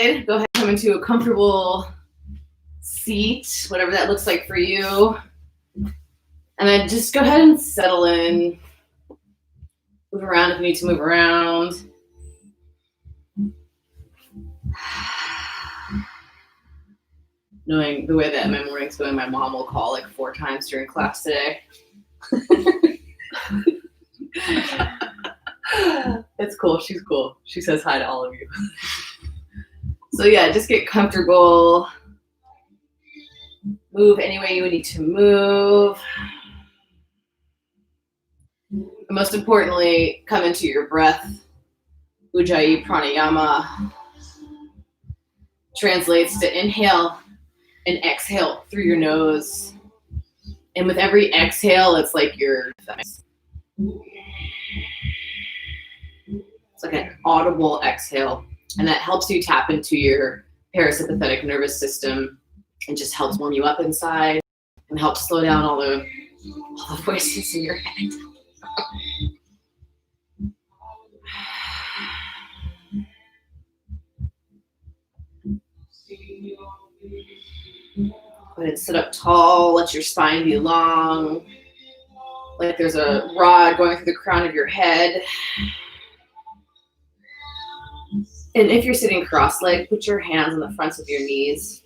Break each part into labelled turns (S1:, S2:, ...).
S1: Go ahead and come into a comfortable seat, whatever that looks like for you. And then just go ahead and settle in. Move around if you need to move around. Knowing the way that my morning's going, my mom will call like 4 times during class today. It's cool. She's cool. She says hi to all of you. So yeah, just get comfortable. Move any way you need to move. And most importantly, come into your breath. Ujjayi Pranayama translates to inhale and exhale through your nose. And with every exhale, it's like your thighs. It's like an audible exhale. And that helps you tap into your parasympathetic nervous system and just helps warm you up inside and helps slow down all the voices in your head. Go ahead and sit up tall, let your spine be long, like there's a rod going through the crown of your head. And if you're sitting cross-legged, put your hands on the fronts of your knees.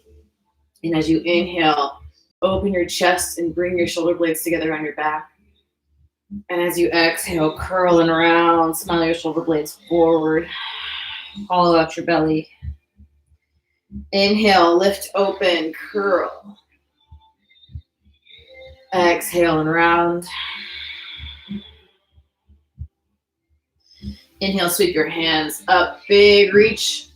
S1: And as you inhale, open your chest and bring your shoulder blades together on your back. And as you exhale, curl and round, smile your shoulder blades forward. Hollow out your belly. Inhale, lift, open, curl. Exhale and round. Inhale, sweep your hands up, big reach.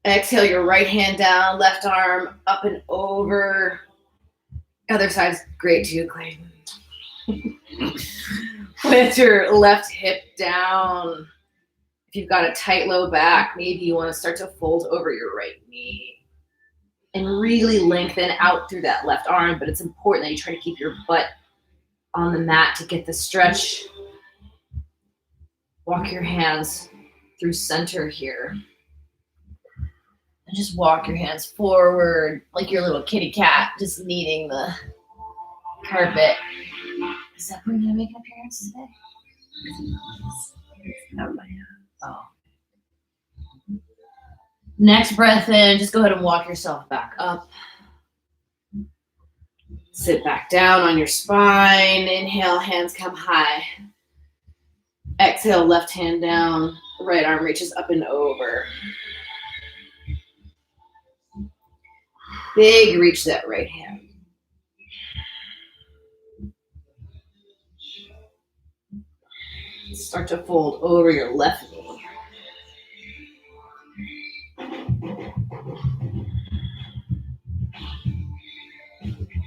S1: Exhale, your right hand down, left arm up and over. Other side's great too, Clayton. With your left hip down. If you've got a tight low back, maybe you want to start to fold over your right knee and really lengthen out through that left arm, but it's important that you try to keep your butt on the mat to get the stretch. Walk your hands through center here. And just walk your hands forward like your little kitty cat, just kneading the carpet. Is that going to make an appearance today? Oh. Next breath in, just go ahead and walk yourself back up. Sit back down on your spine. Inhale, hands come high. Exhale, left hand down. Right arm reaches up and over. Big reach that right hand. Start to fold over your left knee.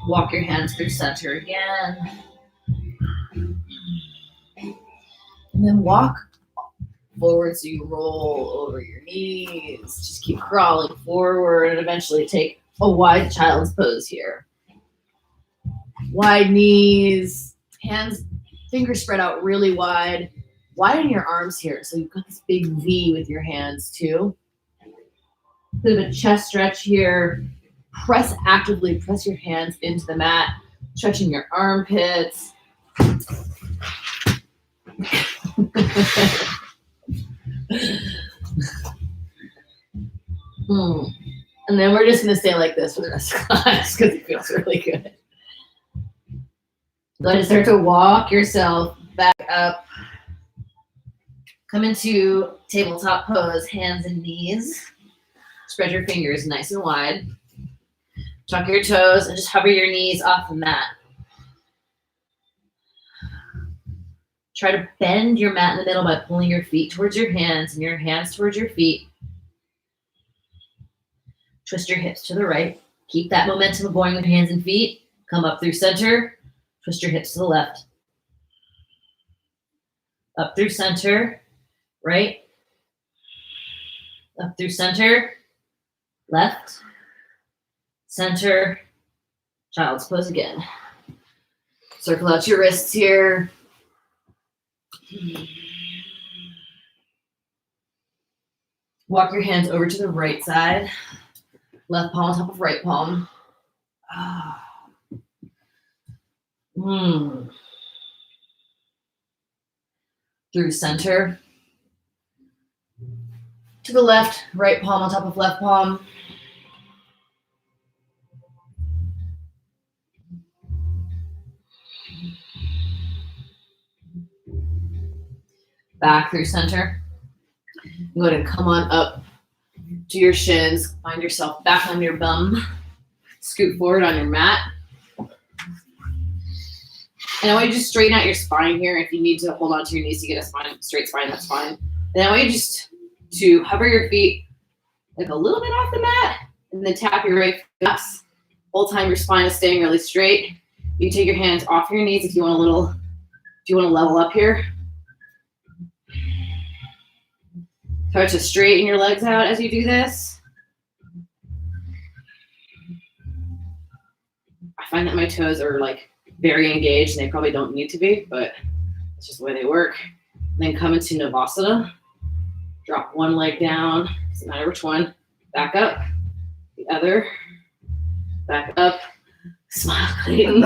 S1: Walk your hands through center again. And then walk forward so you roll over your knees. Just keep crawling forward and eventually take a wide child's pose here. Wide knees, hands, fingers spread out really wide. Widen your arms here. So you've got this big V with your hands too. Bit of a chest stretch here. Press actively, press your hands into the mat, stretching your armpits. And then we're just going to stay like this for the rest of class because it feels really good. Go ahead and start to walk yourself back up. Come into tabletop pose, hands and knees. Spread your fingers nice and wide. Tuck your toes and just hover your knees off the mat. Try to bend your mat in the middle by pulling your feet towards your hands and your hands towards your feet. Twist your hips to the right. Keep that momentum going with your hands and feet. Come up through center. Twist your hips to the left. Up through center. Right. Up through center. Left. Center. Child's pose again. Circle out your wrists here. Walk your hands over to the right side. Left palm on top of right palm. Through center. To the left, right palm on top of left palm. Back through center. Go ahead and come on up to your shins. Find yourself back on your bum. Scoot forward on your mat. And I want you to just straighten out your spine here. If you need to hold on to your knees to get a straight spine, that's fine. And I want you just to hover your feet like a little bit off the mat, and then tap your right foot. Whole time your spine is staying really straight. You take your hands off your knees if you want to level up here. Start to straighten your legs out as you do this. I find that my toes are like very engaged, and they probably don't need to be, but it's just the way they work. And then come into Navasana. Drop one leg down, doesn't matter which one. Back up, the other, back up. Smile, Clayton.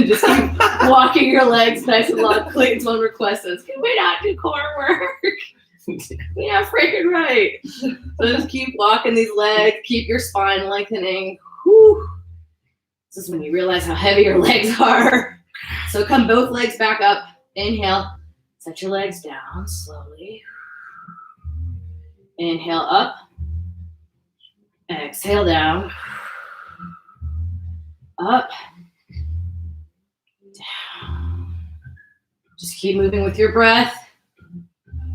S1: Just keep walking your legs nice and long. Clayton's one request says, can we not do core work? Yeah, freaking right. So just keep walking these legs, keep your spine lengthening. Whew. This is when you realize how heavy your legs are. So come both legs back up. Inhale, set your legs down slowly. Inhale up. Exhale down. Up. Down. Just keep moving with your breath.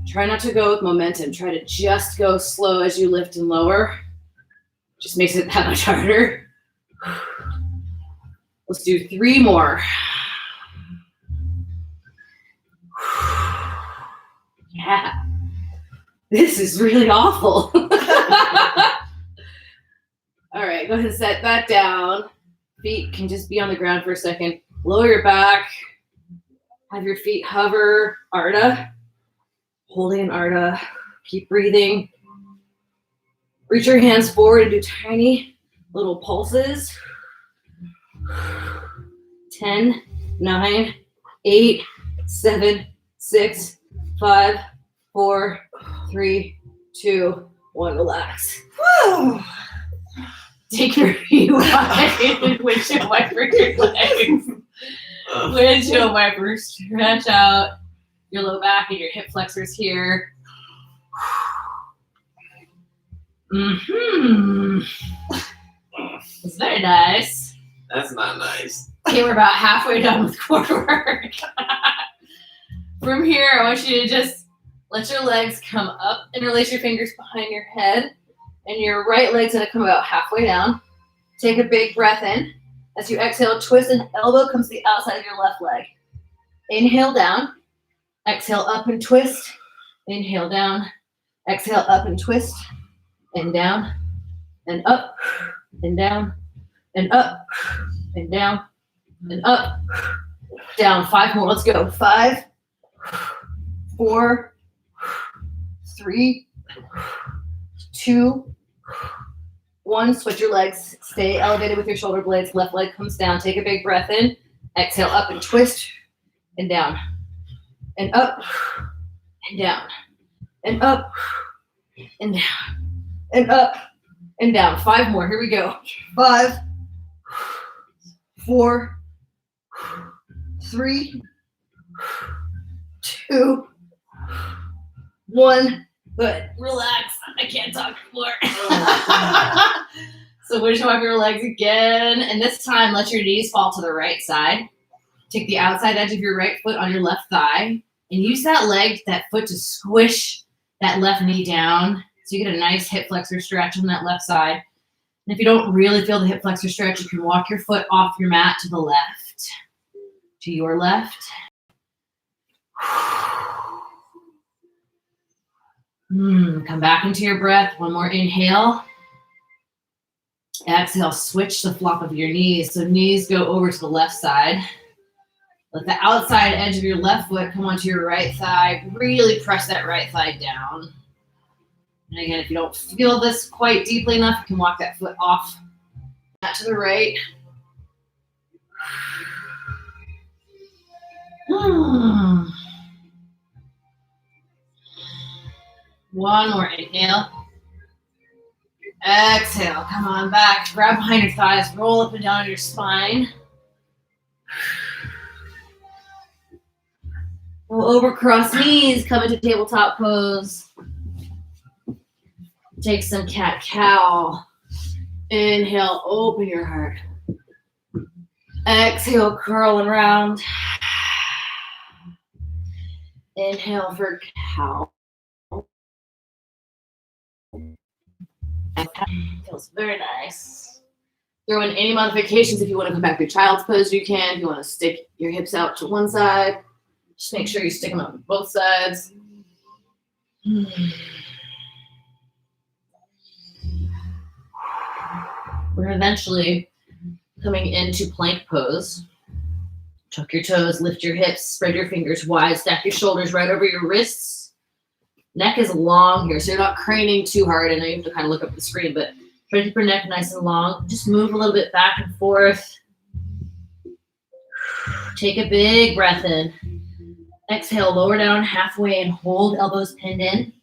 S1: Try not to go with momentum. Try to just go slow as you lift and lower. Just makes it that much harder. Let's do 3 more. Yeah. This is really awful. All right, go ahead and set that down. Feet can just be on the ground for a second. Lower your back. Have your feet hover. Ardha. Holding an Ardha. Keep breathing. Reach your hands forward and do tiny little pulses. 10, 9, 8, 7, 6, 5, 4, 3, 2, 1. Relax. Woo! Take your feet wide and windshield wiper your legs. Windshield wiper. Stretch out your low back and your hip flexors here. It's very nice.
S2: That's not nice.
S1: Okay, we're about halfway done with core work. From here, I want you to just let your legs come up and release your fingers behind your head. And your right leg's gonna come about halfway down. Take a big breath in. As you exhale, twist and elbow comes to the outside of your left leg. Inhale down. Exhale up and twist. Inhale down. Exhale up and twist. And down. And up. And down. And up. And down. And up. Down. 5 more. Let's go. 5, 4, 3, 2, 1. Switch your legs. Stay elevated with your shoulder blades. Left leg comes down. Take a big breath in. Exhale up and twist. And down. And up. And down. And up. And down. And up. And down. 5 more. Here we go. 5, 4, 3, 2, 1. Good. Relax. I can't talk anymore. So windshield wiper your legs again. And this time, let your knees fall to the right side. Take the outside edge of your right foot on your left thigh. And use that foot to squish that left knee down. So you get a nice hip flexor stretch on that left side. And if you don't really feel the hip flexor stretch, you can walk your foot off your mat to the left. To your left. Come back into your breath. 1 more inhale. Exhale, switch the flop of your knees. So knees go over to the left side. Let the outside edge of your left foot come onto your right thigh. Really press that right thigh down. And again, if you don't feel this quite deeply enough, you can walk that foot off, that to the right. One more inhale. Exhale, come on back. Grab behind your thighs, roll up and down your spine. Go over cross knees, come into tabletop pose. Take some cat-cow. Inhale, open your heart. Exhale, curl and round. Inhale for cow. Feels very nice. Throw in any modifications. If you want to come back to child's pose, you can. If you want to stick your hips out to one side, just make sure you stick them out to both sides. We're eventually coming into plank pose. Tuck your toes, lift your hips, spread your fingers wide, stack your shoulders right over your wrists. Neck is long here, so you're not craning too hard. I know you have to kind of look up at the screen, but try to keep your neck nice and long. Just move a little bit back and forth. Take a big breath in. Exhale, lower down halfway and hold elbows pinned in.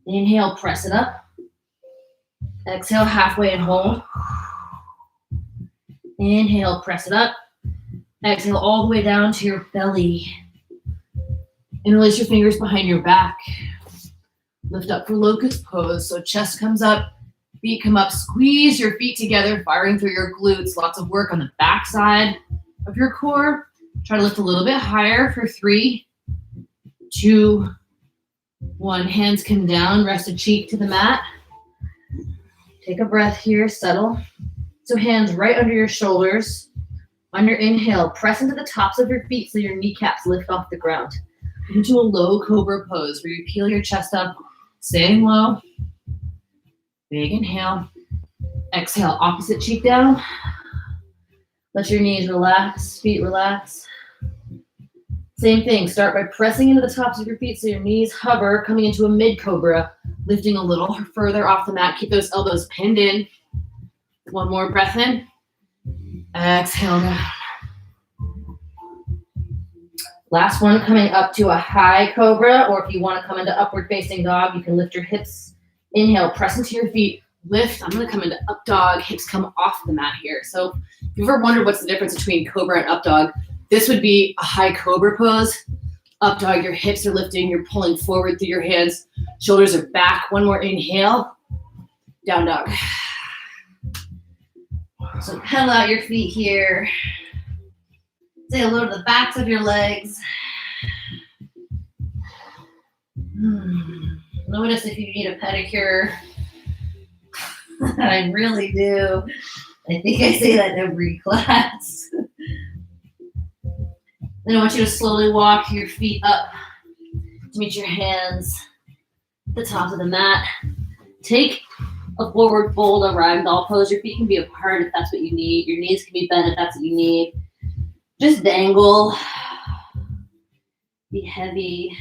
S1: Inhale, press it up. Exhale, halfway and hold. Inhale, press it up. Exhale all the way down to your belly. And release your fingers behind your back. Lift up for Locust Pose. So chest comes up, feet come up. Squeeze your feet together, firing through your glutes. Lots of work on the back side of your core. Try to lift a little bit higher for 3, 2, 1. Hands come down, rest a cheek to the mat. Take a breath here, settle. So hands right under your shoulders. On your inhale, press into the tops of your feet so your kneecaps lift off the ground. Into a low Cobra pose where you peel your chest up, staying low. Big inhale. Exhale, opposite cheek down. Let your knees relax, feet relax. Same thing, start by pressing into the tops of your feet so your knees hover, coming into a mid-Cobra, lifting a little further off the mat. Keep those elbows pinned in. One more breath in. Exhale down. Last one, coming up to a high Cobra, or if you want to come into upward facing dog, you can lift your hips. Inhale, press into your feet, lift. I'm going to come into up dog, hips come off the mat here. So if you've ever wondered what's the difference between Cobra and up dog, this would be a high Cobra pose. Up dog, your hips are lifting, you're pulling forward through your hands, shoulders are back. One more inhale, down dog. So pedal out your feet here. Say hello to the backs of your legs. Notice if you need a pedicure. I really do. I think I say that every class. Then I want you to slowly walk your feet up to meet your hands at the top of the mat. Take a forward fold, a ragdoll pose. Your feet can be apart if that's what you need. Your knees can be bent if that's what you need. Just dangle. Be heavy.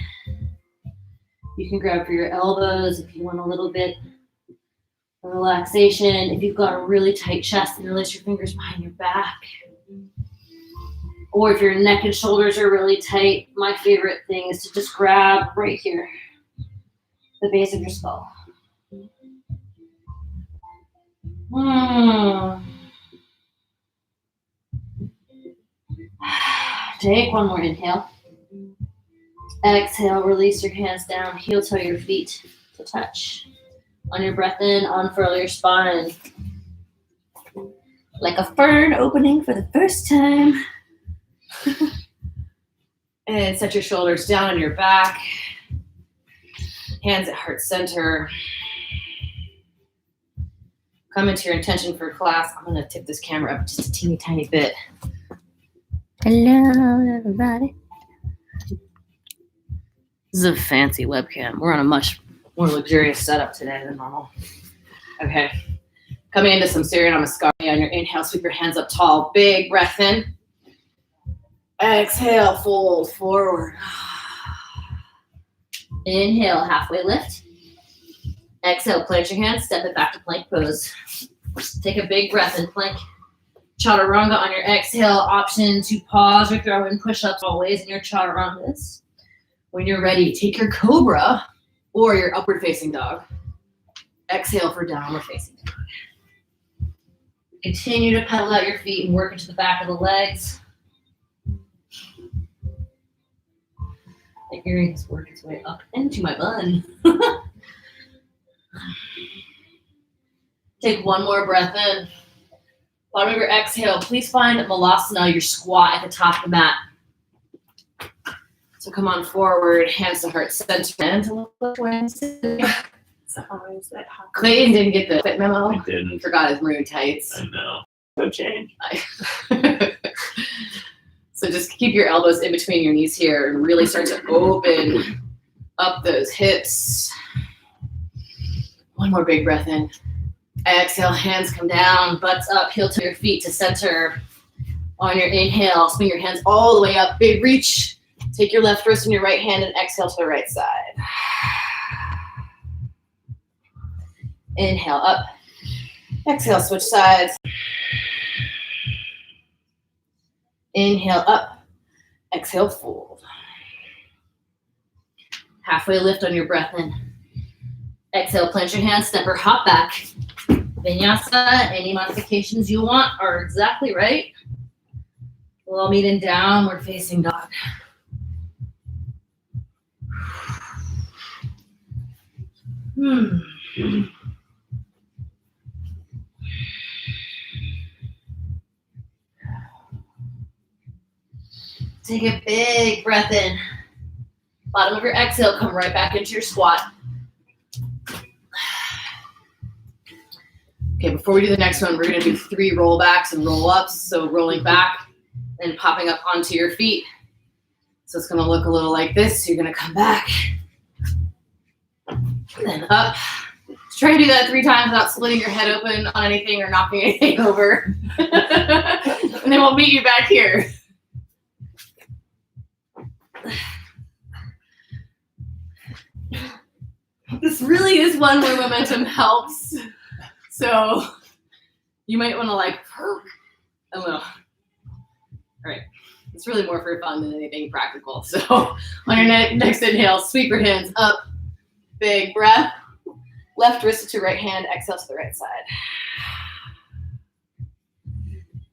S1: You can grab for your elbows if you want a little bit of relaxation. If you've got a really tight chest, then release your fingers behind your back. Or if your neck and shoulders are really tight, my favorite thing is to just grab right here, the base of your skull. Take one more inhale. Exhale, release your hands down, heel toe your feet to touch. On your breath in, unfurl your spine. Like a fern opening for the first time. And set your shoulders down on your back. Hands at heart center. Come into your intention for class. I'm going to tip this camera up just a teeny tiny bit. Hello, everybody. This is a fancy webcam. We're on a much more luxurious setup today than normal. Okay. Coming into some Surya Namaskar. On your inhale, sweep your hands up tall. Big breath in. Exhale, fold forward. Inhale, halfway lift.
S2: Exhale, plant your hands, step it back to plank pose. Take a big breath in plank. Chaturanga on your exhale, option to pause or throw in push-ups always in your chaturangas. When you're ready, take your cobra or your upward facing dog. Exhale for downward facing dog. Continue to pedal out your feet and work into the back of the legs. The earrings work its way up into my bun. Take one more breath in. Bottom of your exhale, please find Malasana, your squat at the top of the mat. So come on forward, hands to heart center. And Clayton didn't get the fit memo.
S3: I didn't.
S2: Forgot his maroon tights.
S3: I know. No change.
S2: So just keep your elbows in between your knees here and really start to open up those hips. One more big breath in. Exhale, hands come down, butts up, heel to your feet to center. On your inhale, swing your hands all the way up, big reach. Take your left wrist in your right hand and exhale to the right side. Inhale up. Exhale, switch sides. Inhale up. Exhale, fold. Halfway lift on your breath in. Exhale, plant your hands, step or hop back. Vinyasa, any modifications you want are exactly right. We'll meet in downward facing dog. Take a big breath in. Bottom of your exhale, come right back into your squat. Okay, before we do the next one, we're going to do 3 rollbacks and roll-ups. So rolling back and popping up onto your feet. So it's going to look a little like this. So you're going to come back and then up. Try to do that 3 times without splitting your head open on anything or knocking anything over. And then we'll meet you back here. This really is one where momentum helps. So you might want to like a little. All right. It's really more for fun than anything practical. So on your next inhale, sweep your hands up. Big breath. Left wrist to right hand. Exhale to the right side.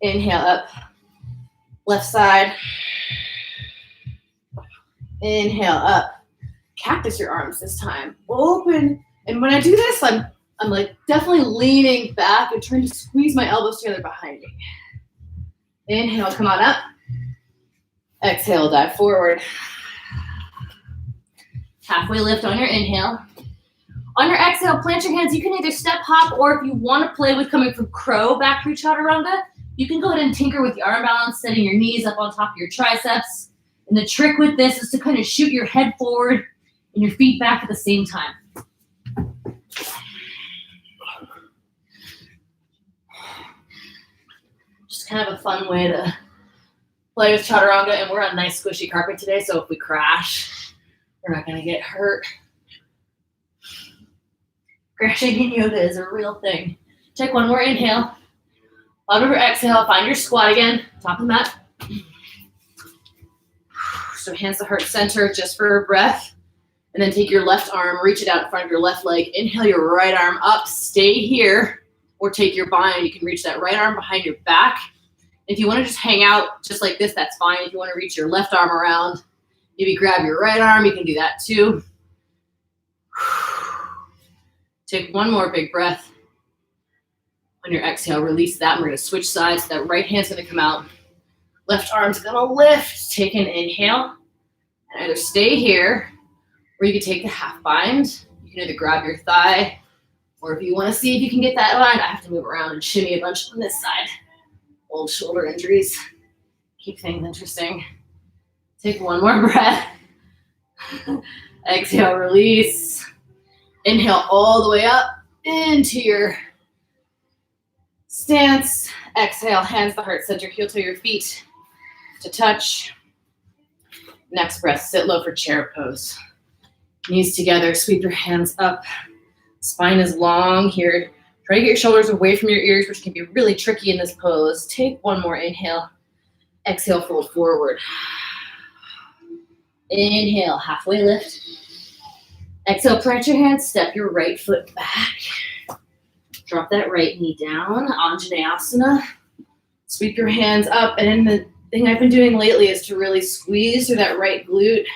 S2: Inhale up. Left side. Inhale up. Cactus your arms this time. Open. And when I do this, I'm like definitely leaning back and trying to squeeze my elbows together behind me. Inhale, come on up. Exhale, dive forward. Halfway lift on your inhale. On your exhale, plant your hands. You can either step hop, or if you want to play with coming from crow back through chaturanga, you can go ahead and tinker with the arm balance, setting your knees up on top of your triceps. And the trick with this is to kind of shoot your head forward and your feet back at the same time. Just kind of a fun way to play with chaturanga, and we're on nice squishy carpet today, so if we crash, we're not going to get hurt. Crashing in yoga is a real thing. Take one more inhale. Bottom of your exhale, find your squat again, top of the mat. So hands to heart center just for a breath. And then take your left arm, reach it out in front of your left leg. Inhale your right arm up, stay here. Or take your bind, you can reach that right arm behind your back. If you want to just hang out just like this, that's fine. If you want to reach your left arm around, maybe grab your right arm, you can do that too. Take one more big breath. On your exhale, release that. We're going to switch sides. That right hand's going to come out. Left arm's going to lift. Take an inhale. And either stay here, or you can take the half bind. You can either grab your thigh, or if you want to see if you can get that bind, I have to move around and shimmy a bunch on this side. Old shoulder injuries. Keep things interesting. Take one more breath. Exhale, release. Inhale all the way up into your stance. Exhale, hands to heart center, heel to your feet to touch. Next breath, sit low for chair pose. Knees together, sweep your hands up. Spine is long here. Try to get your shoulders away from your ears, which can be really tricky in this pose. Take one more inhale. Exhale, fold forward. Inhale, halfway lift. Exhale, plant your hands, step your right foot back. Drop that right knee down, Anjaneyasana. Sweep your hands up, and then the thing I've been doing lately is to really squeeze through that right glute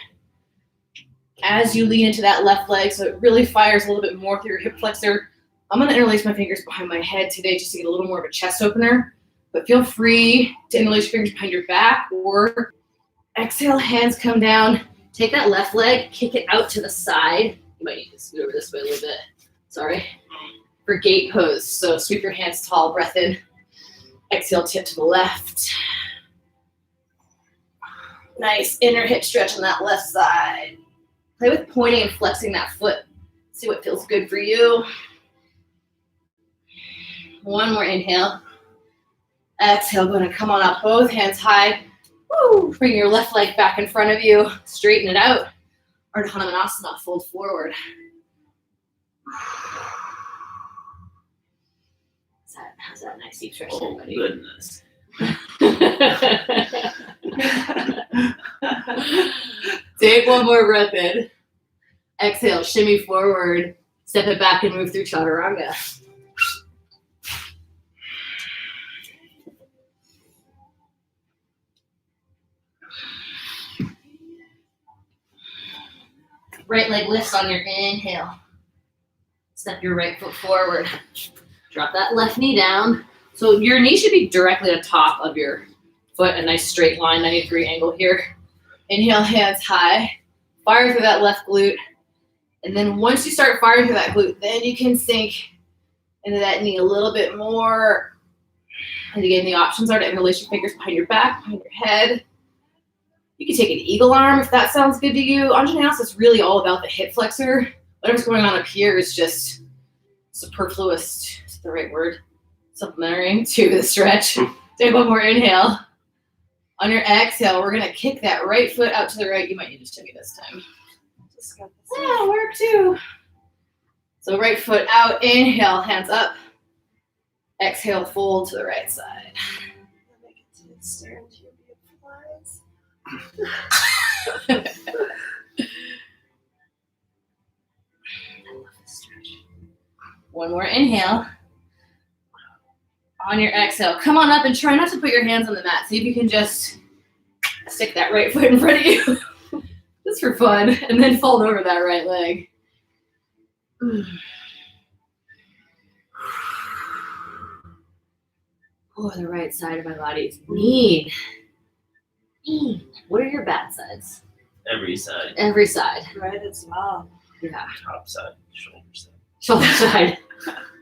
S2: as you lean into that left leg, so it really fires a little bit more through your hip flexor. I'm gonna interlace my fingers behind my head today just to get a little more of a chest opener, but feel free to interlace your fingers behind your back, or exhale, hands come down. Take that left leg, kick it out to the side. You might need to scoot over this way a little bit. Sorry. For gate pose. So sweep your hands tall, breath in. Exhale, tip to the left. Nice inner hip stretch on that left side. Play with pointing and flexing that foot. See what feels good for you. One more inhale. Exhale, going to come on up, both hands high. Woo! Bring your left leg back in front of you. Straighten it out. Otakanasana, fold forward. How's that nice deep stretch, everybody?
S3: Goodness.
S2: Take one more breath in. Exhale, shimmy forward. Step it back and move through Chaturanga. Right leg lifts on your inhale. Step your right foot forward. Drop that left knee down. So your knee should be directly on top of your foot, a nice straight line, 90-degree angle here. Inhale, hands high. Fire through that left glute. And then once you start firing through that glute, then you can sink into that knee a little bit more. And again, the options are to interlace your fingers behind your back, behind your head. You can take an eagle arm if that sounds good to you. Anjaneyasana is really all about the hip flexor. Whatever's going on up here is just superfluous, is the right word, supplementary to the stretch. Take one more inhale. On your exhale, we're gonna kick that right foot out to the right. You might need to show me this time. Yeah, work too. So right foot out, inhale, hands up. Exhale, fold to the right side.
S4: Stare into your beautiful eyes.
S2: I love this stretch. One more inhale. On your exhale, come on up and try not to put your hands on the mat. See if you can just stick that right foot in front of you. Just for fun. And then fold over that right leg. Oh, the right side of my body is lean. What are your bad sides?
S3: Every side.
S2: Every side.
S4: Right as well.
S2: Yeah.
S3: Top side, shoulder side.
S2: Shoulder side.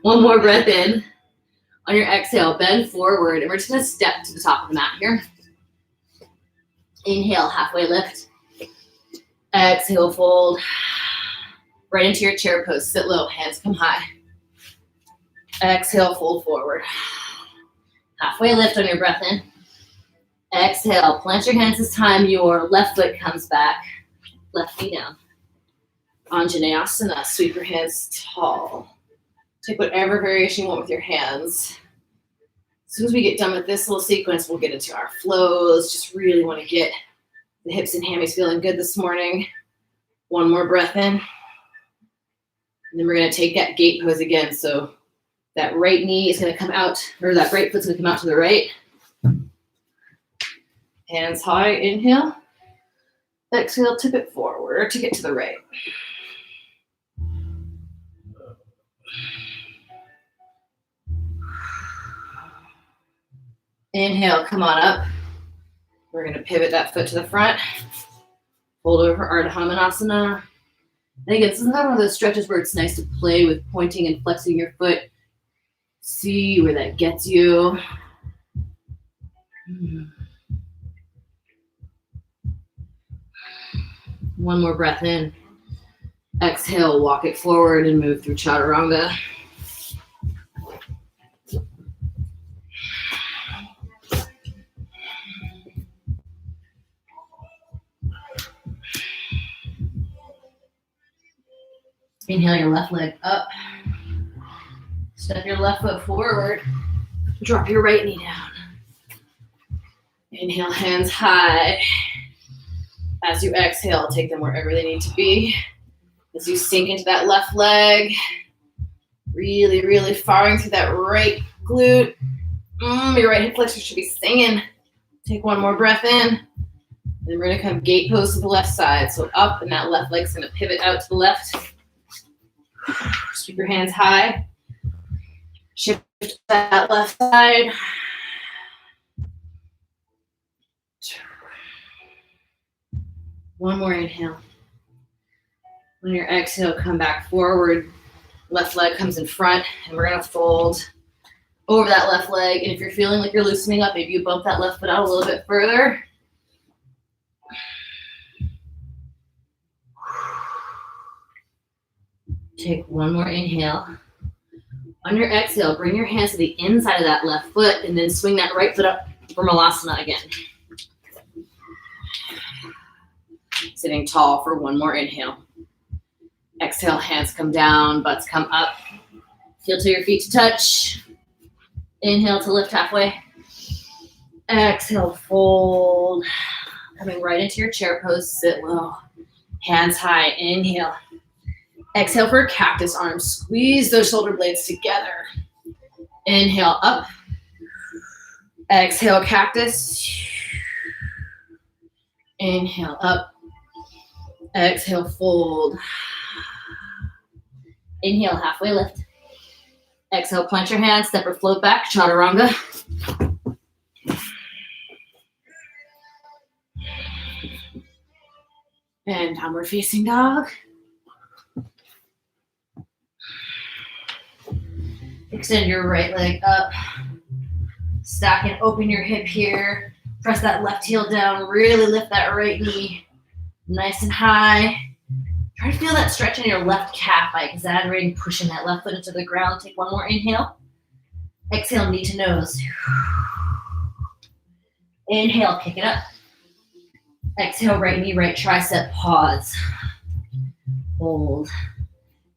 S2: One more breath in. On your exhale, bend forward, and we're just gonna step to the top of the mat here. Inhale, halfway lift. Exhale, fold. Right into your chair pose. Sit low, hands come high. Exhale, fold forward. Halfway lift on your breath in. Exhale, plant your hands this time. Your left foot comes back. Left knee down. Anjaneyasana, sweep your hands tall. Take whatever variation you want with your hands. As soon as we get done with this little sequence, we'll get into our flows. Just really want to get the hips and hammies feeling good this morning. One more breath in. And then we're going to take that gate pose again. So that right knee is going to come out, or that right foot's going to come out to the right. Hands high, inhale. Exhale, tip it forward to get to the right. Inhale, come on up. We're going to pivot that foot to the front. Fold over Ardha. And again, this is not one of those stretches where it's nice to play with pointing and flexing your foot. See where that gets you. One more breath in. Exhale, walk it forward and move through Chaturanga. Inhale your left leg up. Step your left foot forward. Drop your right knee down. Inhale, hands high. As you exhale, take them wherever they need to be. As you sink into that left leg, really, really firing through that right glute. Your right hip flexor should be singing. Take one more breath in. Then we're gonna come gate pose to the left side. So up, and that left leg's gonna pivot out to the left. Sweep your hands high. Shift that left side. One more inhale. On your exhale, come back forward. Left leg comes in front, and we're gonna fold over that left leg. And if you're feeling like you're loosening up, maybe you bump that left foot out a little bit further. Take one more inhale. On your exhale, bring your hands to the inside of that left foot and then swing that right foot up for Malasana again. Sitting tall for one more inhale. Exhale, hands come down, butts come up. Heel to your feet to touch. Inhale to lift halfway. Exhale, fold. Coming right into your chair pose, sit low. Hands high, inhale. Exhale for cactus arms. Squeeze those shoulder blades together. Inhale up. Exhale cactus. Inhale up. Exhale fold. Inhale halfway lift. Exhale plant your hands, step or float back, Chaturanga. And downward facing dog. Extend your right leg up. Stack and open your hip here. Press that left heel down. Really lift that right knee nice and high. Try to feel that stretch in your left calf by exaggerating, pushing that left foot into the ground. Take one more inhale. Exhale, knee to nose. Inhale, kick it up. Exhale, right knee, right tricep, pause. Hold.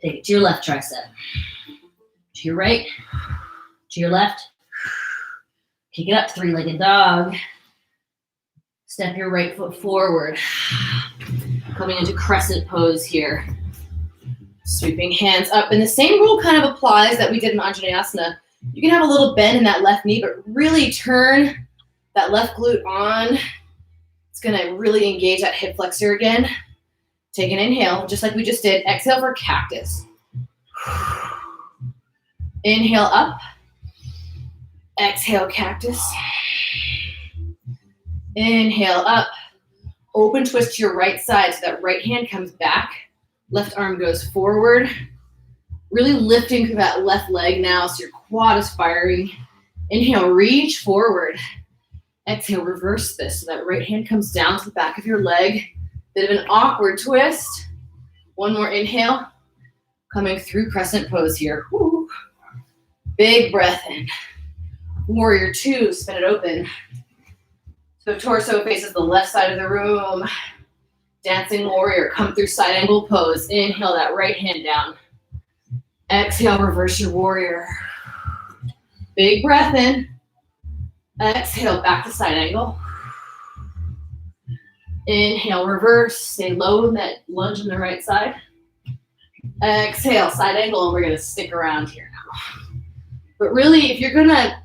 S2: Take it to your left tricep. To your right, to your left. Kick it up, three-legged dog. Step your right foot forward. Coming into Crescent Pose here. Sweeping hands up. And the same rule kind of applies that we did in Anjaneyasana. You can have a little bend in that left knee, but really turn that left glute on. It's gonna really engage that hip flexor again. Take an inhale, just like we just did. Exhale for cactus. Inhale up. Exhale cactus. Inhale up. Open twist to your right side so that right hand comes back. Left arm goes forward. Really lifting through that left leg now so your quad is firing. Inhale, reach forward. Exhale, reverse this so that right hand comes down to the back of your leg. Bit of an awkward twist. One more inhale. Coming through Crescent Pose here. Woo. Big breath in. Warrior two, spin it open. So torso faces the left side of the room. Dancing warrior, come through side angle pose. Inhale that right hand down. Exhale, reverse your warrior. Big breath in. Exhale, back to side angle. Inhale, reverse. Stay low in that lunge on the right side. Exhale, side angle, and we're gonna stick around here now. But really, if you're gonna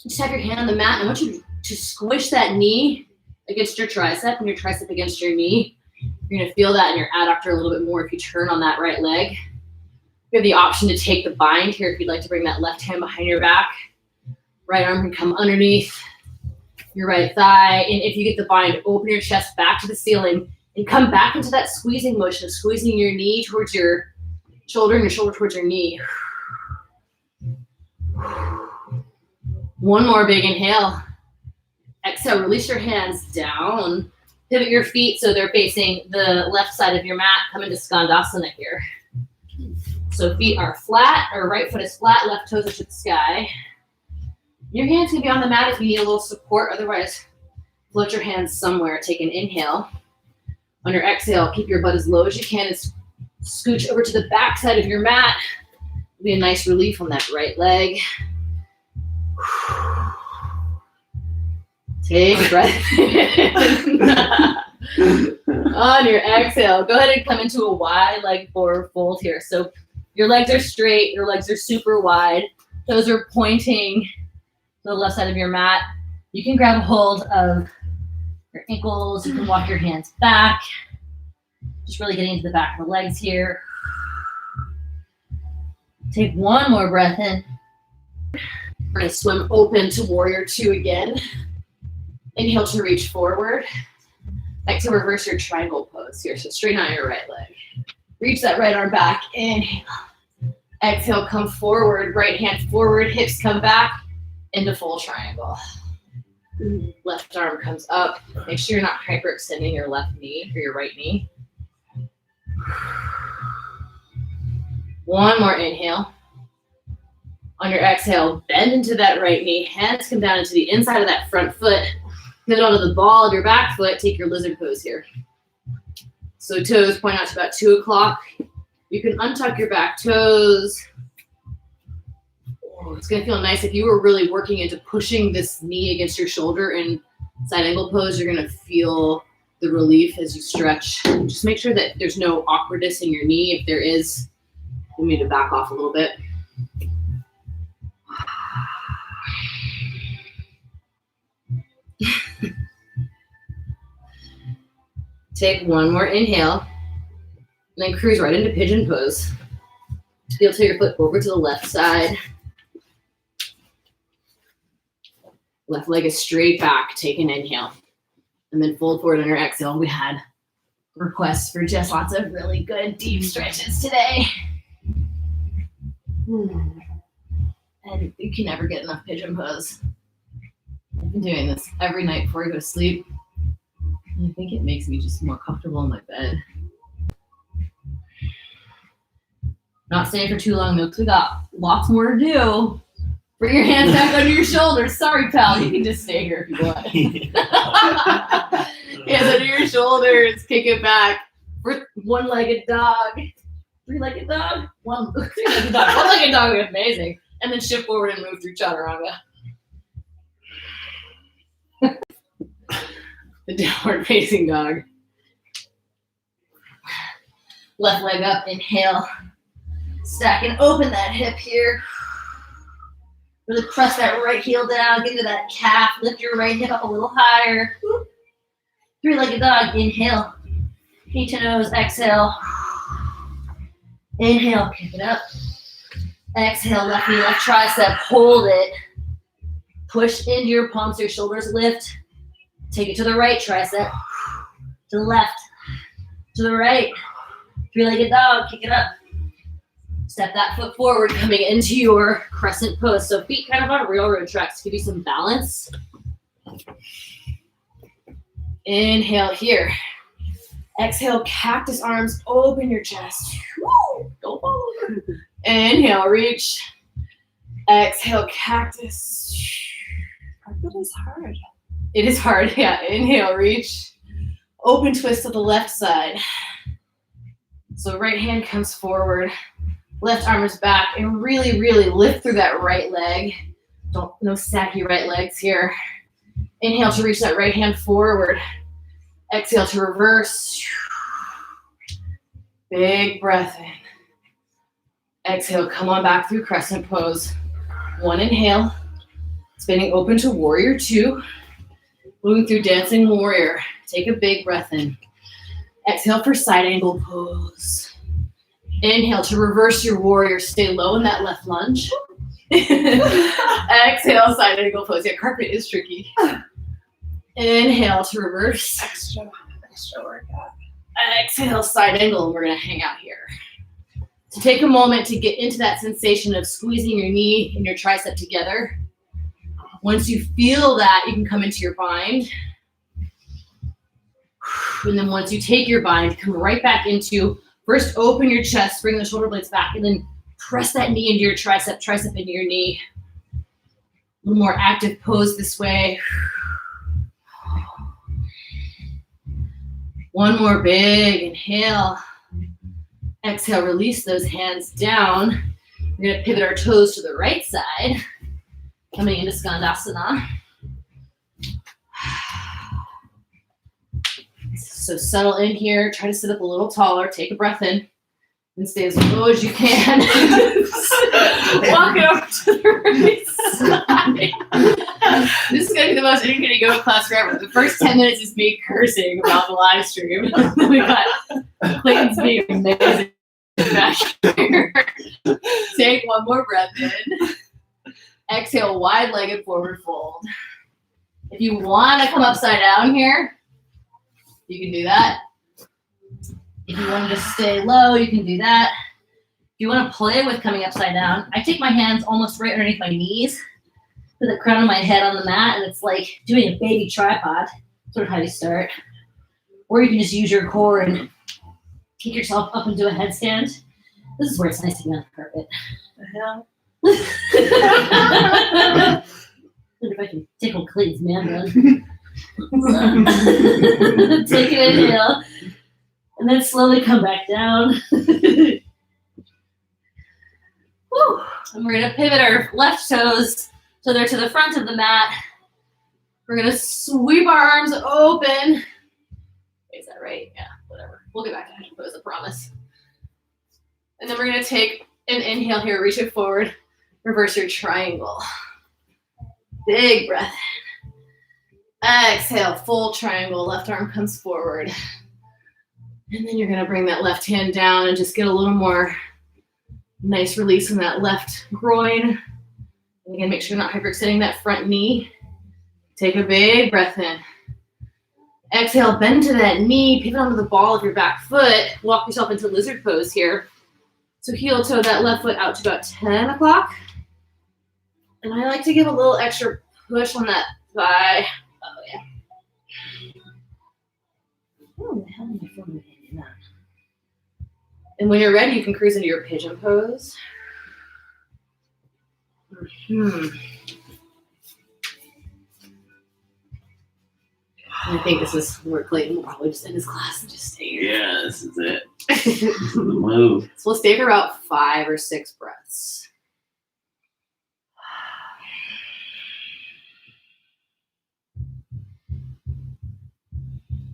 S2: just have your hand on the mat, I want you to squish that knee against your tricep and your tricep against your knee. You're gonna feel that in your adductor a little bit more if you turn on that right leg. You have the option to take the bind here if you'd like to bring that left hand behind your back. Right arm can come underneath your right thigh. And if you get the bind, open your chest back to the ceiling and come back into that squeezing motion of squeezing your knee towards your shoulder and your shoulder towards your knee. One more big inhale. Exhale, release your hands down. Pivot your feet so they're facing the left side of your mat. Come into Skandasana here. So feet are flat, or right foot is flat, left toes are to the sky. Your hands can be on the mat if you need a little support. Otherwise, float your hands somewhere. Take an inhale. On your exhale, keep your butt as low as you can and scooch over to the back side of your mat. Be a nice relief on that right leg. Take a breath in. On your exhale, go ahead and come into a wide leg forward fold here. So your legs are straight, your legs are super wide. Toes are pointing to the left side of your mat. You can grab hold of your ankles. You can walk your hands back. Just really getting into the back of the legs here. Take one more breath in. We're going to swim open to warrior two again. Inhale to reach forward. Exhale, reverse your triangle pose here. So straighten out your right leg. Reach that right arm back. Inhale. Exhale, come forward. Right hand forward. Hips come back into full triangle. Left arm comes up. Make sure you're not hyperextending your left knee or your right knee. One more inhale. On your exhale, bend into that right knee. Hands come down into the inside of that front foot. Pivot onto the ball of your back foot. Take your lizard pose here. So toes point out to about 2 o'clock. You can untuck your back toes. Oh, it's going to feel nice. If you were really working into pushing this knee against your shoulder in side angle pose, you're going to feel the relief as you stretch. Just make sure that there's no awkwardness in your knee. If there is, you need to back off a little bit. Take one more inhale, and then cruise right into pigeon pose. You'll take your foot over to the left side. Left leg is straight back. Take an inhale, and then fold forward on your exhale. We had requests for just lots of really good deep stretches today. And you can never get enough pigeon pose. I've been doing this every night before I go to sleep. I think it makes me just more comfortable in my bed. Not staying for too long though, because we got lots more to do. Bring your hands back under your shoulders. Sorry, pal, you can just stay here if you want. Hands under your shoulders, kick it back. One-legged dog. Three-legged dog? Three-legged dog. One-legged dog would be amazing. And then shift forward and move through Chaturanga. The downward facing dog. Left leg up, inhale. Stack and open that hip here. Really press that right heel down, get into that calf, lift your right hip up a little higher. Three-legged dog, inhale. Feet to nose, exhale. Inhale, pick it up. Exhale, left knee, left tricep, hold it. Push into your palms, your shoulders lift. Take it to the right tricep, to the left, to the right. Three-legged dog, kick it up. Step that foot forward, coming into your crescent pose. So feet kind of on railroad tracks, give you some balance. Inhale here. Exhale, cactus arms, open your chest. Woo! Don't fall over. Inhale, reach. Exhale, cactus.
S4: That is hard.
S2: It is hard, yeah. Inhale, reach. Open twist to the left side. So right hand comes forward. Left arm is back. And really, really lift through that right leg. No sacky right legs here. Inhale to reach that right hand forward. Exhale to reverse. Big breath in. Exhale, come on back through crescent pose. One inhale. Spinning open to warrior two. Moving through dancing warrior. Take a big breath in. Exhale for side angle pose. Inhale to reverse your warrior. Stay low in that left lunge. Exhale, side angle pose. Yeah, carpet is tricky. Inhale to reverse.
S4: Extra workout.
S2: Exhale, side angle, and we're going to hang out here. So take a moment to get into that sensation of squeezing your knee and your tricep together. Once you feel that, you can come into your bind. And then once you take your bind, come right back into, first open your chest, bring the shoulder blades back, and then press that knee into your tricep into your knee. A little more active pose this way. One more big inhale. Exhale, release those hands down. We're gonna pivot our toes to the right side, coming into Skandasana. So settle in here, try to sit up a little taller, take a breath in, and stay as low as you can. Walk it over to the right side. This is gonna be the most interesting yoga class forever. The first 10 minutes is me cursing about the live stream. We got Clayton's being amazing back here. Take one more breath in. Exhale, wide-legged forward fold. If you want to come upside down here, you can do that. If you want to just stay low, you can do that. If you want to play with coming upside down, I take my hands almost right underneath my knees, put the crown of my head on the mat, and it's like doing a baby tripod, sort of how you start. Or you can just use your core and kick yourself up into a headstand. This is where it's nice to be on the carpet.
S4: The hell?
S2: I wonder if I can tickle Clayton's man bun. Take an inhale, and then slowly come back down. Woo. And we're gonna pivot our left toes so they're to the front of the mat. We're gonna sweep our arms open. Wait, is that right? Yeah, whatever. We'll get back to Pigeon Pose, I promise. And then we're gonna take an inhale here, reach it forward, reverse your triangle. Big breath in. Exhale, full triangle, left arm comes forward. And then you're gonna bring that left hand down and just get a little more nice release in that left groin. And again, make sure you're not hyperextending that front knee. Take a big breath in. Exhale, bend to that knee, pivot onto the ball of your back foot. Walk yourself into lizard pose here. So heel toe that left foot out to about 10 o'clock. And I like to give a little extra push on that thigh. Oh, yeah. Oh, the hell am I feeling that? And when you're ready, you can cruise into your pigeon pose. And I think this is where Clayton will probably just end his class and just stay here.
S3: Yeah, this is it. This is the move.
S2: So we'll stay for about 5 or 6 breaths.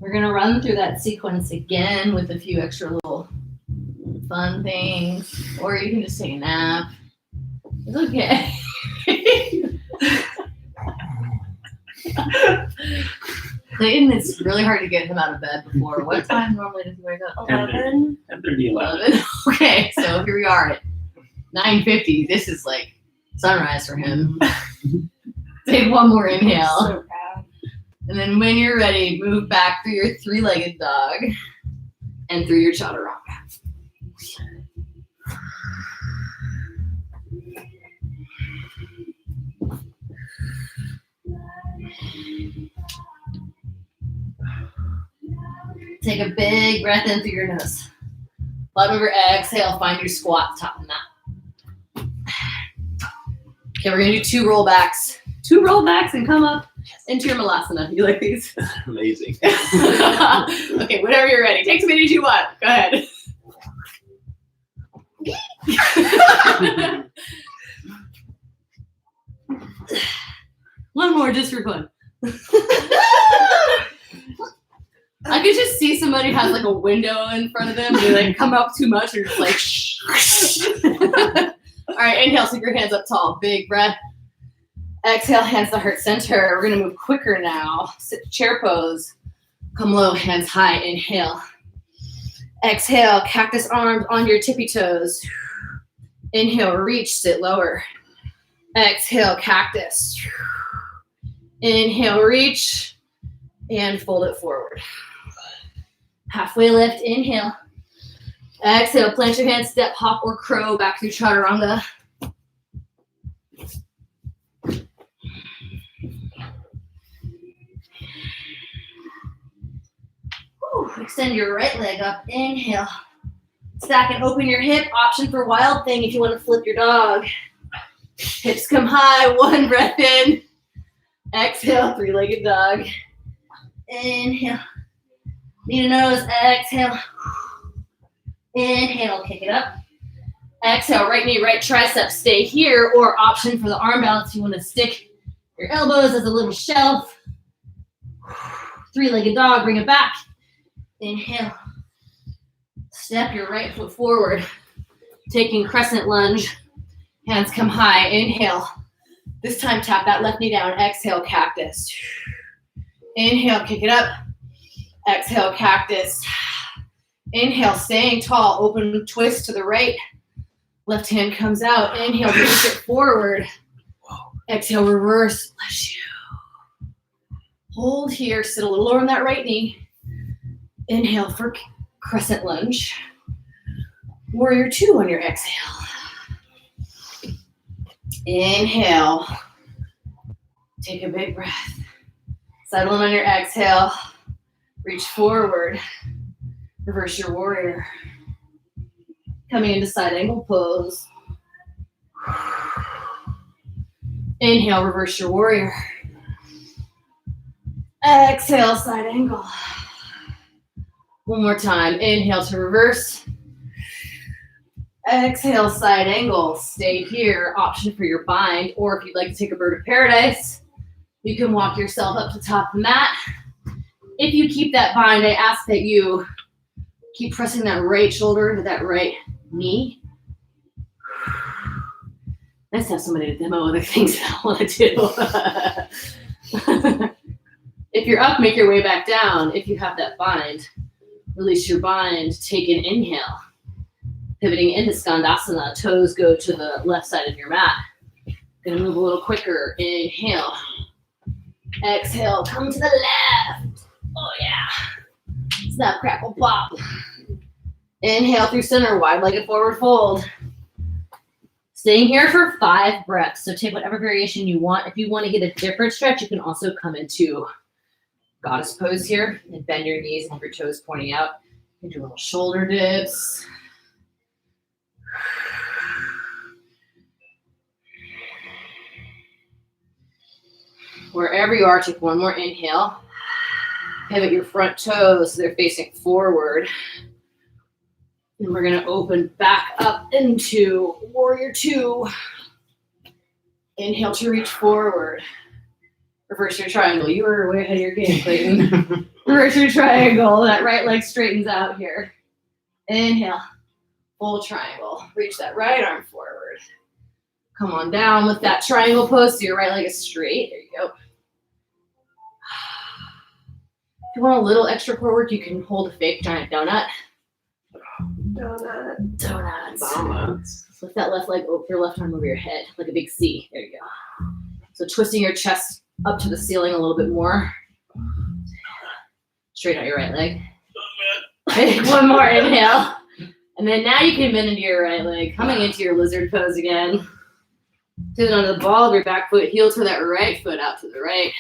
S2: We're going to run through that sequence again with a few extra little fun things, or you can just take a nap. It's okay. Clayton, it's really hard to get him out of bed before. What time normally does he wake up?
S4: 11.
S3: 10:30,
S2: 11. Okay, so here we are at 9:50. This is like sunrise for him. Take one more inhale.
S4: So proud.
S2: And then when you're ready, move back through your 3-legged dog and through your Chaturanga. Take a big breath in through your nose. Bottom of your exhale, find your squat top of the mat. Okay, we're gonna do 2 rollbacks. 2 rollbacks and come up into your Malasana. You like these?
S3: Amazing.
S2: Okay, whenever you're ready. Take as many as you want. Go ahead. One more just for fun. I could just see somebody has like a window in front of them. They like come up too much or just like shh. All right, inhale, sweep your hands up tall. Big breath. Exhale, hands to heart center. We're gonna move quicker now. Sit chair pose. Come low, hands high. Inhale. Exhale, cactus arms on your tippy toes. Inhale, reach, sit lower. Exhale, cactus. Inhale, reach, and fold it forward. Halfway lift, inhale. Exhale, plant your hands, step, hop, or crow back through Chaturanga. Whew, extend your right leg up, inhale. Stack and open your hip, option for wild thing if you want to flip your dog. Hips come high, 1 breath in. Exhale, 3-legged dog. Inhale. Knee to nose, exhale. Inhale, kick it up. Exhale, right knee, right tricep, stay here, or option for the arm balance, you want to stick your elbows as a little shelf. Three-legged dog, bring it back. Inhale. Step your right foot forward. Taking crescent lunge. Hands come high. Inhale. This time tap that left knee down. Exhale, cactus. Inhale, kick it up. Exhale, cactus. Inhale, staying tall. Open twist to the right. Left hand comes out. Inhale, push it forward. Exhale, reverse. Bless you. Hold here. Sit a little lower on that right knee. Inhale for crescent lunge. Warrior two on your exhale. Inhale. Take a big breath. Settle in on your exhale. Reach forward. Reverse your warrior. Coming into side angle pose. Inhale, reverse your warrior. Exhale, side angle. One more time. Inhale to reverse. Exhale, side angle. Stay here. Option for your bind, or if you'd like to take a bird of paradise, you can walk yourself up to top of the mat. If you keep that bind, I ask that you keep pressing that right shoulder to that right knee. Nice to have somebody to demo other things I want to do. If you're up, make your way back down. If you have that bind, release your bind. Take an inhale. Pivoting into Skandasana. Toes go to the left side of your mat. Gonna move a little quicker. Inhale. Exhale. Come to the left. Oh, yeah. Snap, crackle, pop. Inhale through center. Wide-legged forward fold. Staying here for 5 breaths. So take whatever variation you want. If you want to get a different stretch, you can also come into Goddess pose here and bend your knees and have your toes pointing out. You can do little shoulder dips. Wherever you are, take one more inhale. Pivot your front toes so they're facing forward. And we're going to open back up into warrior two. Inhale to reach forward. Reverse your triangle. You were way ahead of your game, Clayton. Reverse your triangle. That right leg straightens out here. Inhale. Full triangle. Reach that right arm forward. Come on down with that triangle pose so your right leg is straight. There you go. If you want a little extra core work, you can hold a fake giant donut. Donuts. Lift that left leg over, your left arm over your head, like a big C. There you go. So twisting your chest up to the ceiling a little bit more. Straight out your right leg. Take one more inhale. And then now you can bend into your right leg, coming into your lizard pose again. Pivot onto the ball of your back foot, heel to that right foot out to the right.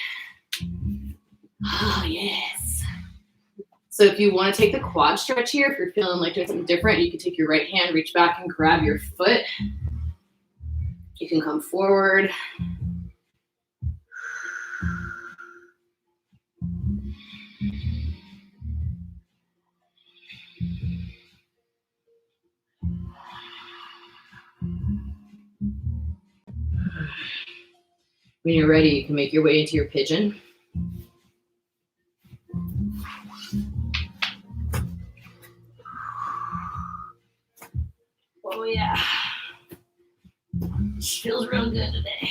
S2: Oh, yes. So if you want to take the quad stretch here, if you're feeling like doing something different, you can take your right hand, reach back and grab your foot. You can come forward. When you're ready, you can make your way into your pigeon. Oh yeah, feels real good today.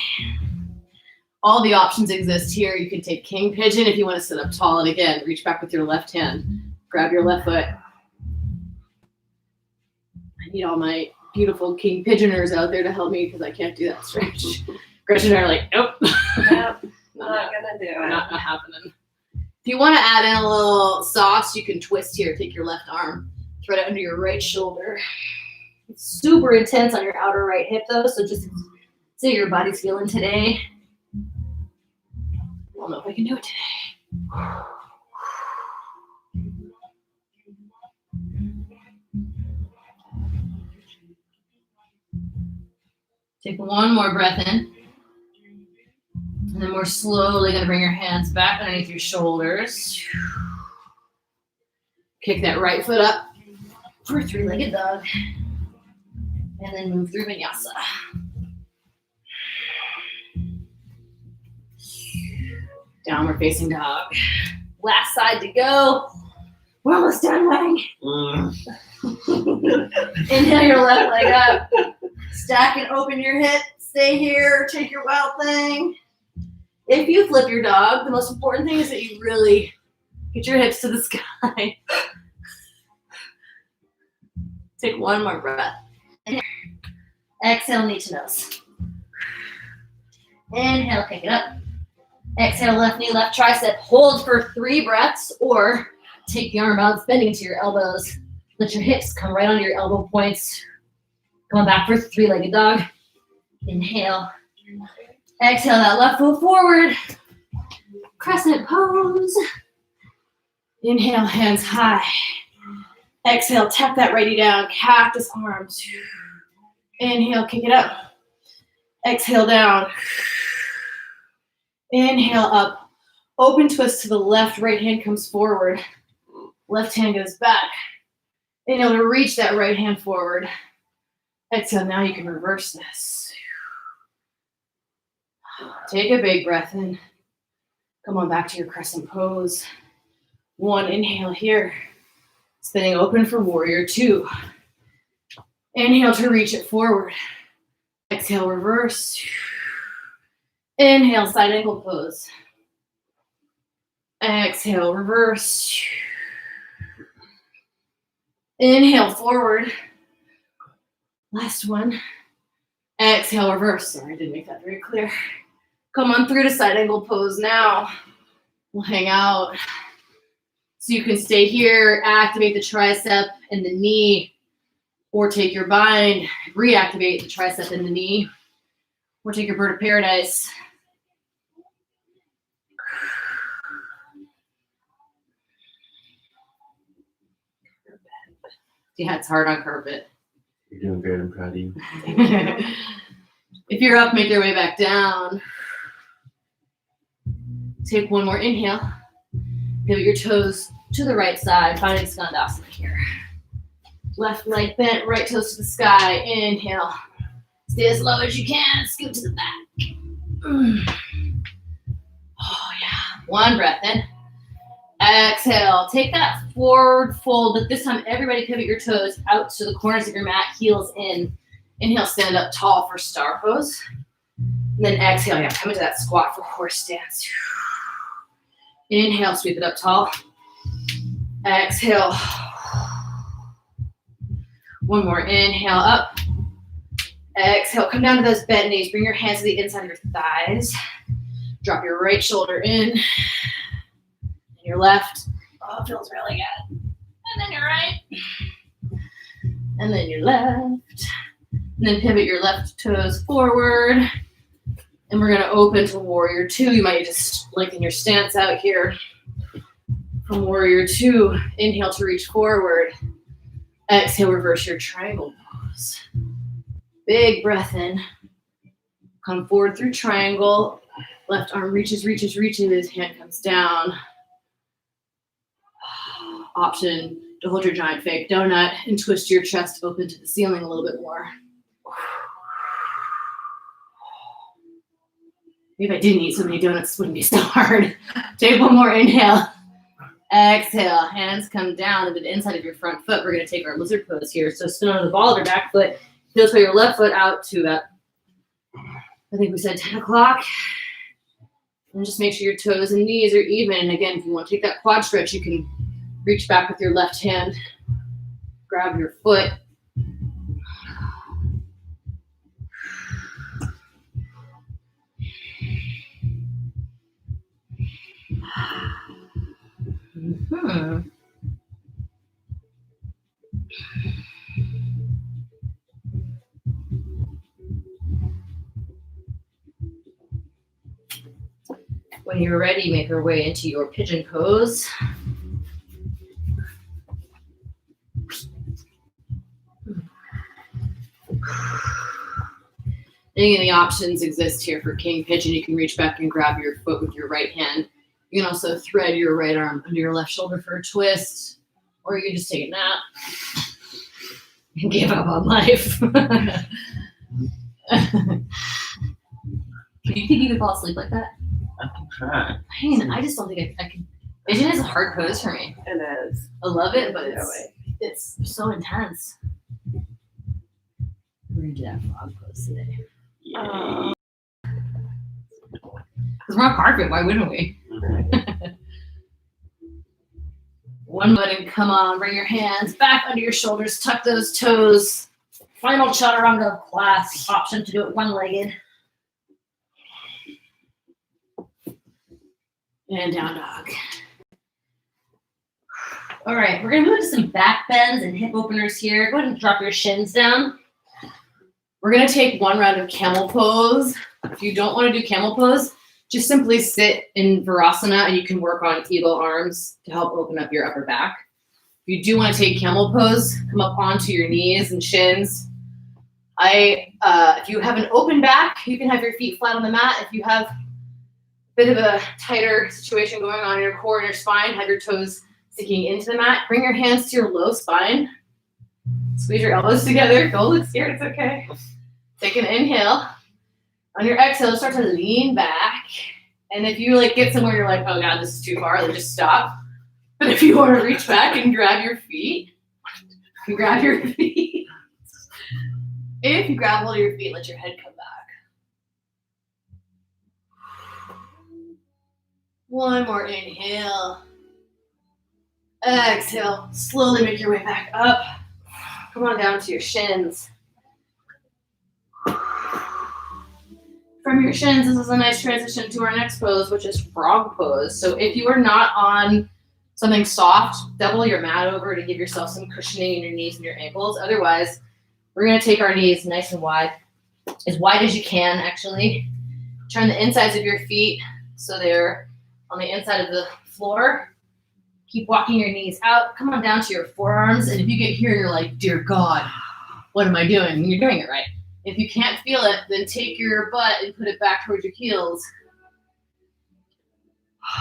S2: All the options exist here. You can take king pigeon if you want to sit up tall, and again, reach back with your left hand. Grab your left foot. I need all my beautiful king pigeoners out there to help me because I can't do that stretch. Gretchen and I are like, nope.
S4: Nope, not gonna do it.
S2: Not happening. If you want to add in a little sauce, you can twist here. Take your left arm, thread it under your right shoulder. It's super intense on your outer right hip though, so just see your body's feeling today. I don't know if I can do it today. Take one more breath in. And then we're slowly going to bring your hands back underneath your shoulders. Kick that right foot up for a three-legged dog. And then move through vinyasa. Downward facing dog. Last side to go. We're almost done, Wang. Inhale your left leg up. Stack and open your hip. Stay here. Take your wild thing. If you flip your dog, the most important thing is that you really get your hips to the sky. Take one more breath. Exhale, knee to nose. Inhale, pick it up. Exhale, left knee, left tricep. Hold for 3 breaths, or take the arm out, bending into your elbows. Let your hips come right onto your elbow points. Come on back for 3-legged dog. Inhale. Exhale that left foot forward. Crescent pose. Inhale, hands high. Exhale, tap that righty down. Cactus arms. Inhale, kick it up. Exhale down. Inhale up. Open twist to the left. Right hand comes forward. Left hand goes back. Inhale to reach that right hand forward. Exhale, now you can reverse this. Take a big breath in. Come on back to your crescent pose. 1, inhale here. Spinning open for warrior 2. Inhale to reach it forward. Exhale, reverse. Inhale, side angle pose. Exhale, reverse. Inhale, forward. Last one. Exhale, reverse. Sorry, I didn't make that very clear. Come on through to side angle pose now. We'll hang out. So you can stay here, activate the tricep and the knee, or take your bind, reactivate the tricep and the knee, or take your bird of paradise. Yeah, it's hard on carpet.
S3: You're doing great. I'm proud of you.
S2: If you're up, make your way back down. Take one more inhale. Pivot your toes to the right side, finding Skandasana here. Left leg bent, right toes to the sky. Inhale. Stay as low as you can. Scoot to the back. Oh, yeah. One breath in. Exhale. Take that forward fold, but this time everybody pivot your toes out to the corners of your mat, heels in. Inhale, stand up tall for star pose. And then exhale, yeah, come into that squat for horse stance. Inhale, sweep it up tall. Exhale. One more, inhale up. Exhale, come down to those bent knees. Bring your hands to the inside of your thighs. Drop your right shoulder in. And your left. Oh, it feels really good. And then your right. And then your left. And then pivot your left toes forward. And we're going to open to warrior 2. You might just lengthen your stance out here. From warrior 2, inhale to reach forward. Exhale, reverse your triangle pose. Big breath in. Come forward through triangle. Left arm reaches, reaches, reaches. Hand comes down. Option to hold your giant fake donut and twist your chest open to the ceiling a little bit more. Maybe if I didn't eat so many donuts, this wouldn't be so hard. Take one more inhale. Exhale. Hands come down to the inside of your front foot. We're going to take our lizard pose here. So spin on the ball of your back foot. Heel toe your left foot out to about, I think we said 10 o'clock. And just make sure your toes and knees are even. And again, if you want to take that quad stretch, you can reach back with your left hand. Grab your foot. Mm-hmm. When you're ready, make your way into your pigeon pose. Any of the options exist here for king pigeon. You can reach back and grab your foot with your right hand. You can also thread your right arm under your left shoulder for a twist, or you can just take a nap. and gave up on life. Do you think you could fall asleep like that?
S3: I can try.
S2: I just don't think I could. Pigeon is a hard pose for me.
S4: It is.
S2: I love it, but
S4: No
S2: it's so intense. We're gonna do that frog pose today.
S3: Yay.
S2: Because we're on carpet, why wouldn't we?
S3: Okay.
S2: One button, come on, bring your hands back under your shoulders, tuck those toes. Final Chaturanga of class, option to do it one-legged. And down dog. All right, we're gonna move to some back bends and hip openers here. Go ahead and drop your shins down.
S1: We're gonna take one round of Camel Pose. If you don't want to do Camel Pose, just simply sit in Virasana and you can work on eagle arms to help open up your upper back. If you do want to take Camel Pose, come up onto your knees and shins. If you have an open back, you can have your feet flat on the mat. If you have a bit of a tighter situation going on in your core and your spine, have your toes sticking into the mat. Bring your hands to your low spine. Squeeze your elbows together. Don't look scared, it's okay. Take an inhale. On your exhale, start to lean back. And if you get somewhere you're like, oh God, this is too far, then just stop. But if you want to reach back and grab your feet, you grab your feet. If you grab hold of your feet, let your head come back. One more inhale. Exhale. Slowly make your way back up. Come on down to your shins. From your shins, this is a nice transition to our next pose, which is frog pose. So if you are not on something soft, double your mat over to give yourself some cushioning in your knees and your ankles. Otherwise, we're going to take our knees nice and wide as you can, actually. Turn the insides of your feet so they're on the inside of the floor. Keep walking your knees out. Come on down to your forearms. And if you get here, you're like, dear God, what am I doing? And you're doing it right. If you can't feel it, then take your butt and put it back towards your heels.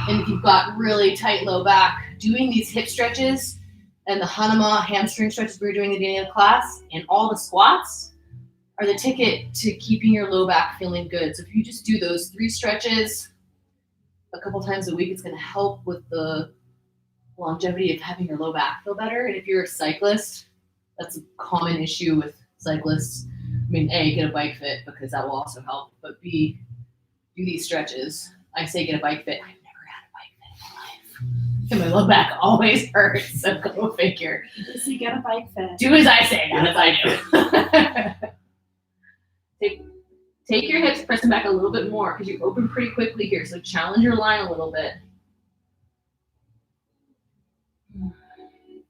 S1: And if you've got really tight low back, doing these hip stretches and the Hanuma hamstring stretches we were doing at the beginning of the class and all the squats are the ticket to keeping your low back feeling good. So if you just do those 3 stretches a couple times a week, it's going to help with the longevity of having your low back feel better. And if you're a cyclist, that's a common issue with cyclists. I mean, A, get a bike fit because that will also help, but B, do these stretches. I say get a bike fit. I've never had a bike fit in my life. And my low back always hurts, so go figure.
S4: So you get a bike fit.
S2: Do as I say, not as I do. Take your hips, press them back a little bit more because you open pretty quickly here, so challenge your line a little bit.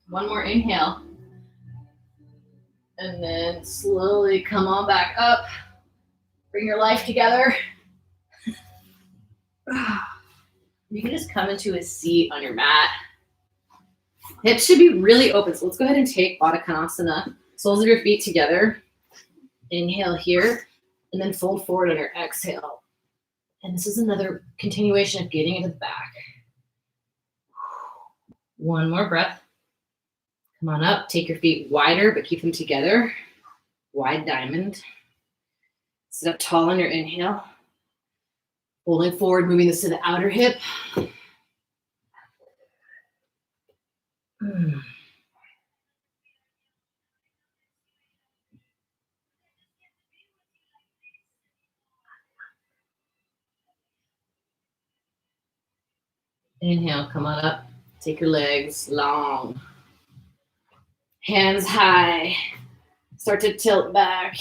S2: One more inhale. And then slowly come on back up. Bring your life together. You can just come into a seat on your mat. Hips should be really open. So let's go ahead and take Otakanasana. Soles of your feet together. Inhale here. And then fold forward on your exhale. And this is another continuation of getting into the back. One more breath. Come on up, take your feet wider, but keep them together. Wide diamond. Sit up tall on your inhale. Holding forward, moving this to the outer hip. Inhale, come on up. Take your legs long. Hands high. Start to tilt back.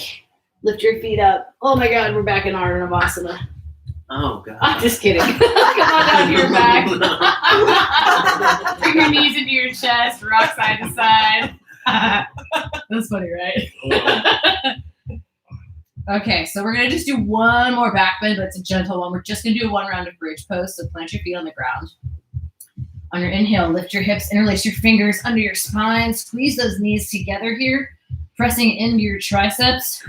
S2: Lift your feet up. Oh my God, we're back in our Navasana.
S3: Oh God.
S1: I'm just kidding. Come on down to your back. Bring your knees into your chest. Rock side to side. That's funny, right? Okay, so we're going to just do one more back bend, but it's a gentle one. We're just going to do 1 round of bridge pose. So plant your feet on the ground. On your inhale, lift your hips, interlace your fingers under your spine. Squeeze those knees together here, pressing into your triceps.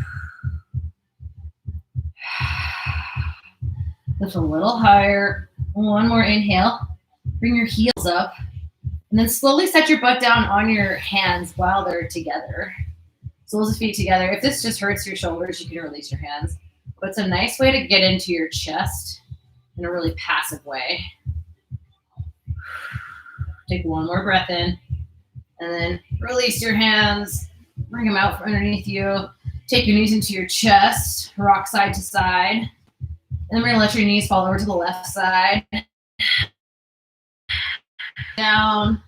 S1: Lift a little higher. One more inhale. Bring your heels up. And then slowly set your butt down on your hands while they're together.
S2: Soles of feet together. If this just hurts your shoulders, you can release your hands. But it's a nice way to get into your chest in a really passive way. Take one more breath in, and then release your hands. Bring them out from underneath you. Take your knees into your chest, rock side to side. And then we're gonna let your knees fall over to the left side. Down.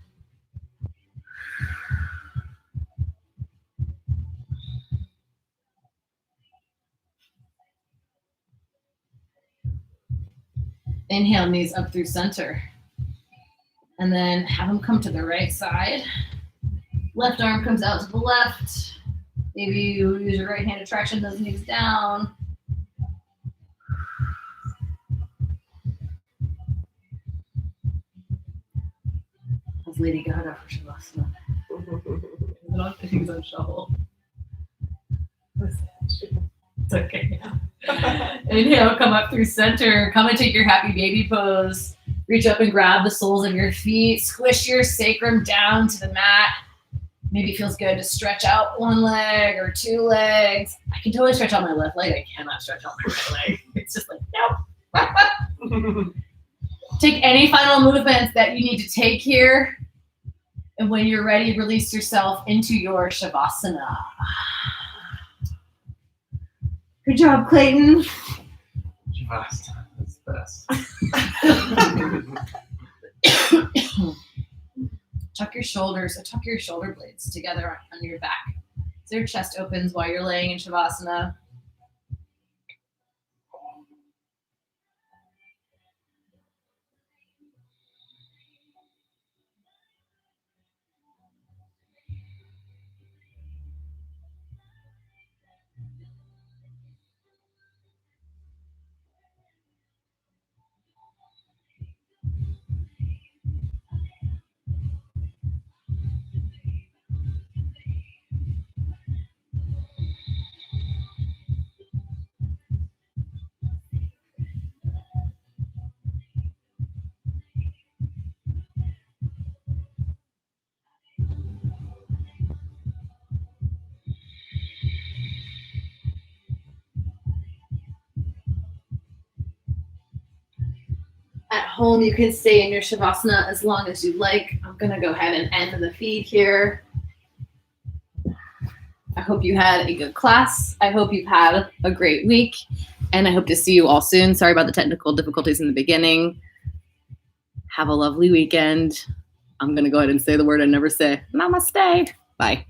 S2: Inhale, knees up through center. And then have them come to the right side. Left arm comes out to the left. Maybe you use your right hand to traction those knees down. That's Lady Gaga for Shavasana. I don't think it's on shovel. It's okay. Inhale, come up through center. Come and take your happy baby pose. Reach up and grab the soles of your feet. Squish your sacrum down to the mat. Maybe it feels good to stretch out one leg or two legs. I can totally stretch out my left leg. I cannot stretch out my right leg. It's just like, nope. Take any final movements that you need to take here. And when you're ready, release yourself into your Shavasana. Good job, Clayton.
S3: Shavasana is best.
S2: Tuck your shoulders, or tuck your shoulder blades together on your back. So your chest opens while you're laying in Shavasana. At home, you can stay in your Shavasana as long as you like. I'm going to go ahead and end the feed here. I hope you had a good class. I hope you've had a great week. And I hope to see you all soon. Sorry about the technical difficulties in the beginning. Have a lovely weekend. I'm going to go ahead and say the word I never say. Namaste. Bye.